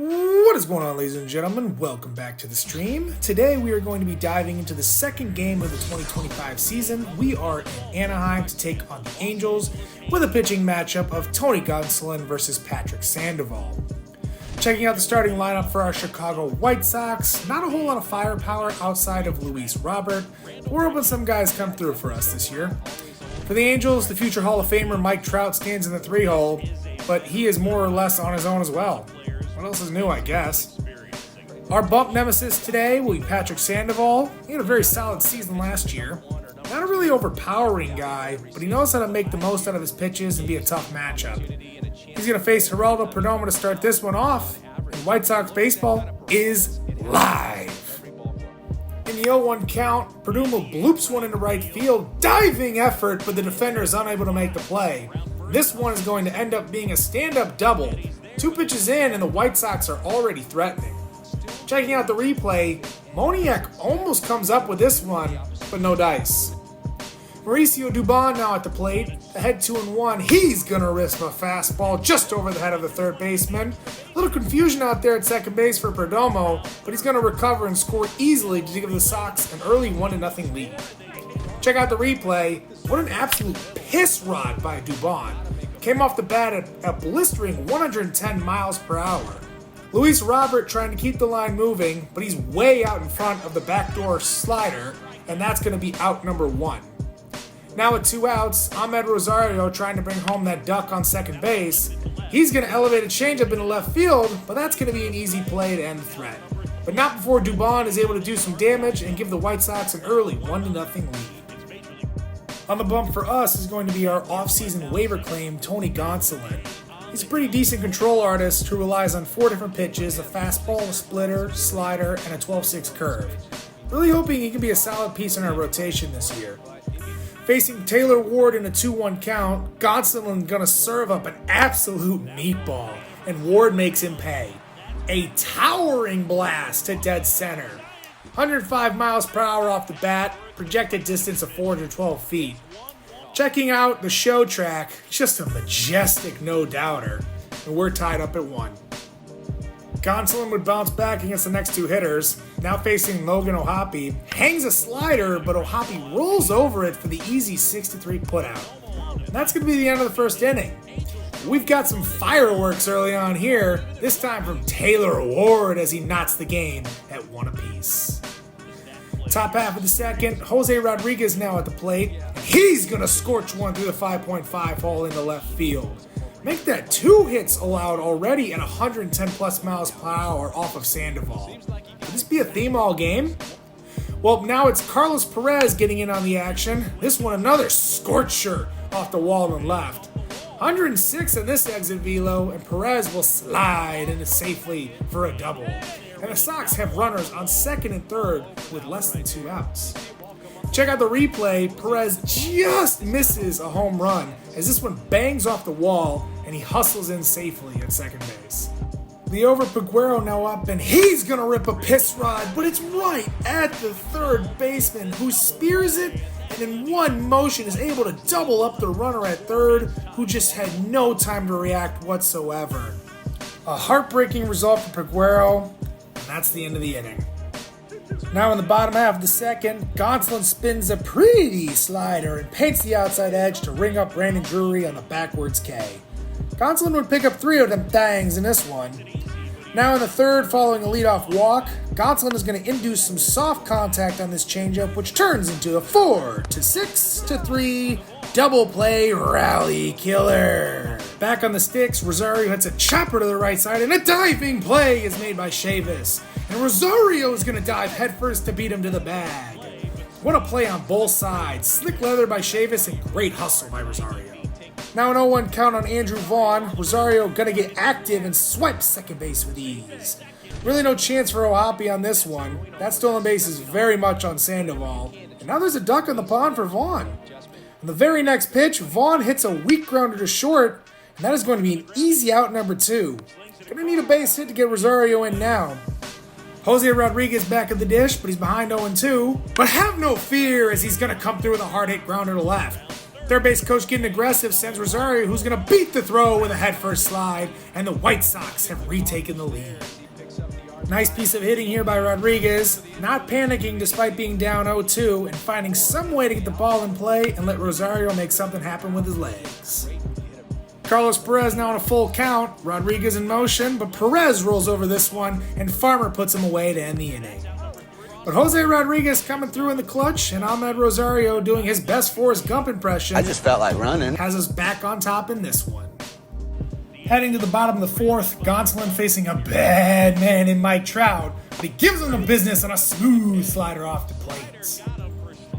What is going on, ladies and gentlemen? Welcome back to the stream. Today we are going to be diving into the second game of the 2025 season. We are in Anaheim to take on the Angels with a pitching matchup of Tony Gonsolin versus Patrick Sandoval. Checking out the starting lineup for our Chicago White Sox, not a whole lot of firepower outside of Luis Robert. We're hoping some guys come through for us this year. For the Angels, the future Hall of Famer Mike Trout stands in the 3-hole, but he is more or less on his own as well. What else is new, I guess? Our bump nemesis today will be Patrick Sandoval. He had a very solid season last year. Not a really overpowering guy, but he knows how to make the most out of his pitches and be a tough matchup. He's going to face Geraldo Perdomo to start this one off, and White Sox baseball is live. In the 0-1 count, Perdomo bloops one into right field. Diving effort, but the defender is unable to make the play. This one is going to end up being a stand-up double. 2 pitches in, and the White Sox are already threatening. Checking out the replay, Moniak almost comes up with this one, but no dice. Mauricio Dubon now at the plate. Ahead 2-1. He's going to risk a fastball just over the head of the third baseman. A little confusion out there at second base for Perdomo, but he's going to recover and score easily to give the Sox an early 1-0 lead. Check out the replay. What an absolute piss rod by Dubon. Came off the bat at a blistering 110 miles per hour. Luis Robert trying to keep the line moving, but he's way out in front of the backdoor slider, and that's going to be out number 1. Now with 2 outs, Ahmed Rosario trying to bring home that duck on second base. He's going to elevate a changeup into left field, but that's going to be an easy play to end the threat. But not before Dubon is able to do some damage and give the White Sox an early 1-0 lead. On the bump for us is going to be our offseason waiver claim, Tony Gonsolin. He's a pretty decent control artist who relies on 4 different pitches, a fastball, a splitter, slider, and a 12-6 curve. Really hoping he can be a solid piece in our rotation this year. Facing Taylor Ward in a 2-1 count, Gonsolin gonna serve up an absolute meatball, and Ward makes him pay. A towering blast to dead center. 105 miles per hour off the bat, projected distance of 412 feet. Checking out the show track, just a majestic no-doubter, and we're tied up at 1. Gonsolin would bounce back against the next 2 hitters, now facing Logan O'Hoppe, hangs a slider, but O'Hoppe rolls over it for the easy 6-3 putout. And that's going to be the end of the first inning. We've got some fireworks early on here, this time from Taylor Ward as he knots the game at 1 apiece. Top half of the second, Jose Rodriguez now at the plate, and he's going to scorch one through the 5.5 hole into left field. Make that 2 hits allowed already at 110 plus miles per hour off of Sandoval. Could this be a theme all game? Well, now it's Carlos Perez getting in on the action. This one another scorcher off the wall and left. 106 in this exit velo, and Perez will slide in safely for a double. And the Sox have runners on second and third with less than 2 outs. Check out the replay. Perez just misses a home run as this one bangs off the wall and he hustles in safely at second base. Liover Peguero now up, and he's going to rip a piss rod, but it's right at the third baseman who spears it and in one motion is able to double up the runner at third who just had no time to react whatsoever. A heartbreaking result for Peguero, and that's the end of the inning. Now in the bottom half of the second, Gonsolin spins a pretty slider and paints the outside edge to ring up Brandon Drury on the backwards K. Gonsolin would pick up 3 of them thangs in this one. Now in the third, following a leadoff walk, Gonsolin is going to induce some soft contact on this changeup, which turns into a 4-6-3 double play rally killer. Back on the sticks, Rosario hits a chopper to the right side, and a diving play is made by Chavis. And Rosario is going to dive headfirst to beat him to the bag. What a play on both sides. Slick leather by Chavis and great hustle by Rosario. Now an 0-1 count on Andrew Vaughn. Rosario going to get active and swipe second base with ease. Really no chance for O'Hoppe on this one. That stolen base is very much on Sandoval. And now there's a duck on the pond for Vaughn. On the very next pitch, Vaughn hits a weak grounder to short, and that is going to be an easy out number 2. Going to need a base hit to get Rosario in now. Jose Rodriguez back of the dish, but he's behind 0-2. But have no fear as he's going to come through with a hard hit grounder to left. Third base coach getting aggressive sends Rosario, who's going to beat the throw with a headfirst slide, and the White Sox have retaken the lead. Nice piece of hitting here by Rodriguez, not panicking despite being down 0-2 and finding some way to get the ball in play and let Rosario make something happen with his legs. Carlos Perez now on a full count, Rodriguez in motion, but Perez rolls over this one and Farmer puts him away to end the inning. But Jose Rodriguez coming through in the clutch, and Ahmed Rosario doing his best Forrest Gump impression. I just felt like running. Has us back on top in this one. Heading to the bottom of the fourth, Gonsolin facing a bad man in Mike Trout, but he gives him the business on a smooth slider off the plate.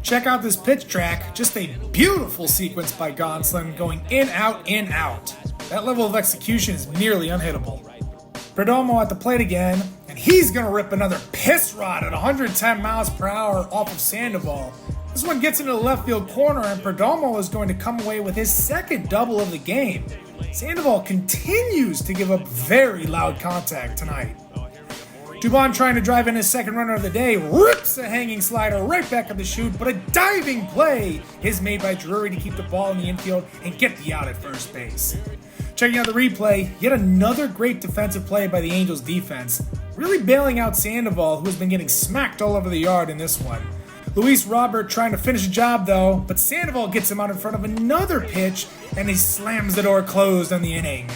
Check out this pitch track, just a beautiful sequence by Gonsolin going in, out, in, out. That level of execution is nearly unhittable. Perdomo at the plate again, and he's going to rip another piss rod at 110 miles per hour off of Sandoval. This one gets into the left field corner, and Perdomo is going to come away with his second double of the game. Sandoval continues to give up very loud contact tonight. Dubon trying to drive in his second runner of the day, rips a hanging slider right back up the chute, but a diving play is made by Drury to keep the ball in the infield and get the out at first base. Checking out the replay, yet another great defensive play by the Angels defense, really bailing out Sandoval, who has been getting smacked all over the yard in this one. Luis Robert trying to finish the job though, but Sandoval gets him out in front of another pitch, and he slams the door closed on the inning.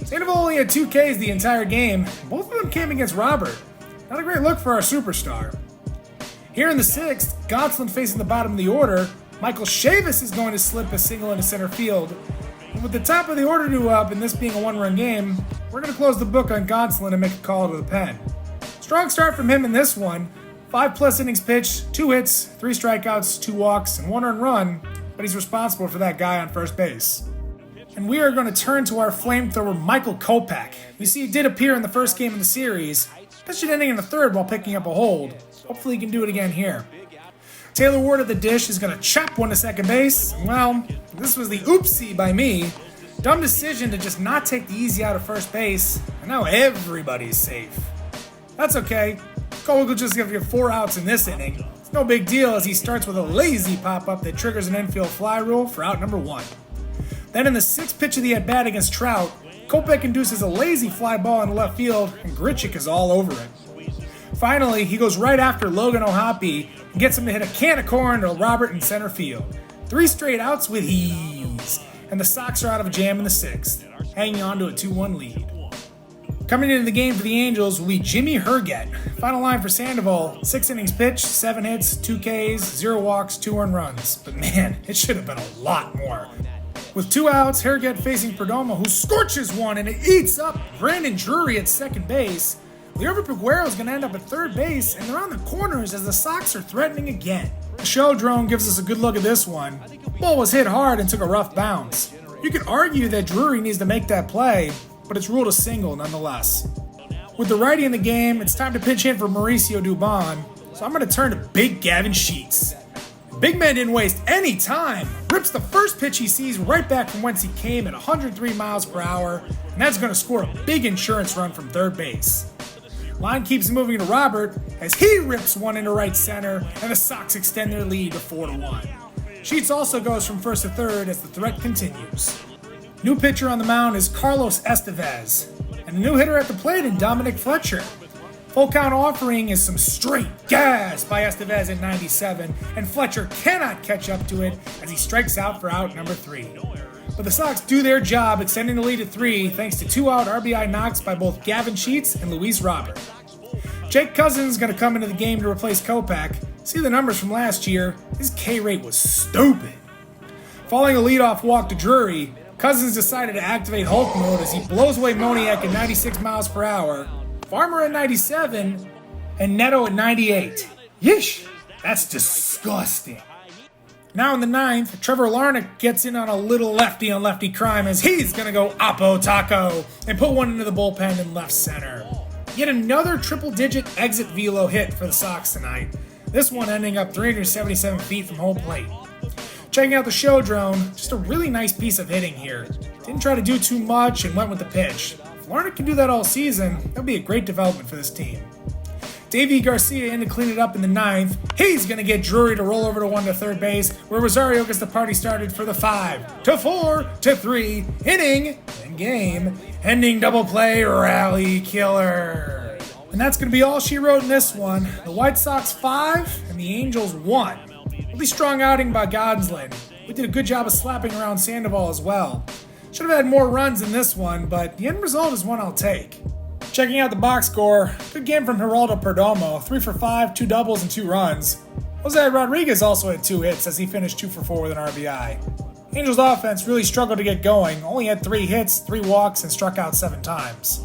Sandoval only had 2 Ks the entire game. Both of them came against Robert. Not a great look for our superstar. Here in the 6th, Gonsolin facing the bottom of the order, Michael Chavis is going to slip a single into center field. And with the top of the order due up and this being a 1-run game, we're going to close the book on Gonsolin and make a call to the pen. Strong start from him in this one. 5+ innings pitched, 2 hits, 3 strikeouts, 2 walks, and 1 earned run, but he's responsible for that guy on first base. And we are going to turn to our flamethrower Michael Kopech. We see he did appear in the first game of the series, pitched an inning in the third while picking up a hold. Hopefully he can do it again here. Taylor Ward at the dish is going to chop one to second base. Well, this was the oopsie by me. Dumb decision to just not take the easy out of first base, and now everybody's safe. That's okay. Cole will just give you 4 outs in this inning. It's no big deal as he starts with a lazy pop-up that triggers an infield fly rule for out number 1. Then in the 6th pitch of the at-bat against Trout, Kopech induces a lazy fly ball in left field, and Grichuk is all over it. Finally, he goes right after Logan O'Hoppe and gets him to hit a can of corn to Robert in center field. 3 straight outs with ease, and the Sox are out of a jam in the 6th, hanging on to a 2-1 lead. Coming into the game for the Angels will be Jimmy Herget. Final line for Sandoval, 6 innings pitched, 7 hits, 2 Ks, 0 walks, 2 earned runs. But man, it should have been a lot more. With 2 outs, Herget facing Perdomo, who scorches one and it eats up Brandon Drury at second base. Liover Peguero is going to end up at third base, and they're on the corners as the Sox are threatening again. The show drone gives us a good look at this one. The ball was hit hard and took a rough bounce. You could argue that Drury needs to make that play, but it's ruled a single nonetheless. With the righty in the game, it's time to pitch in for Mauricio Dubon, so I'm going to turn to Big Gavin Sheets. Big man didn't waste any time, rips the first pitch he sees right back from whence he came at 103 miles per hour, and that's going to score a big insurance run from third base. Line keeps moving to Robert as he rips one into right center, and the Sox extend their lead to 4-1. Sheets also goes from first to third as the threat continues. New pitcher on the mound is Carlos Estevez, and a new hitter at the plate in Dominic Fletcher. Full count offering is some straight gas by Estevez at 97, and Fletcher cannot catch up to it as he strikes out for out number 3. But the Sox do their job, extending the lead to 3 thanks to 2-out RBI knocks by both Gavin Sheets and Luis Robert. Jake Cousins is going to come into the game to replace Kopech. See the numbers from last year, his K rate was stupid. Following a leadoff walk to Drury, Cousins decided to activate Hulk mode as he blows away Moniak at 96 miles per hour, Farmer at 97, and Neto at 98. Yeesh, that's disgusting. Now in the 9th, Trevor Larnach gets in on a little lefty on lefty crime as he's going to go Oppo Taco and put one into the bullpen in left center. Yet another triple-digit exit velo hit for the Sox tonight, this one ending up 377 feet from home plate. Checking out the show drone, just a really nice piece of hitting here. Didn't try to do too much and went with the pitch. If Larnach can do that all season, that'll be a great development for this team. Davey Garcia in to clean it up in the 9th. He's going to get Drury to roll over to 1 to third base, where Rosario gets the party started for the 5 to 4 to 3 inning and game ending double play rally killer. And that's going to be all she wrote in this one. The White Sox 5 and the Angels 1. Really strong outing by Gonsolin. We did a good job of slapping around Sandoval as well. Should have had more runs in this one, but the end result is one I'll take. Checking out the box score, good game from Geraldo Perdomo, 3 for 5, 2 doubles and 2 runs. Jose Rodriguez also had 2 hits as he finished 2 for 4 with an RBI. Angels offense really struggled to get going, only had 3 hits, 3 walks, and struck out 7 times.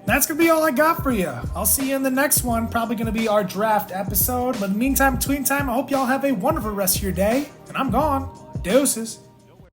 That's going to be all I got for you. I'll see you in the next one, probably going to be our draft episode. But in the meantime, between time, I hope y'all have a wonderful rest of your day, and I'm gone. Deuces.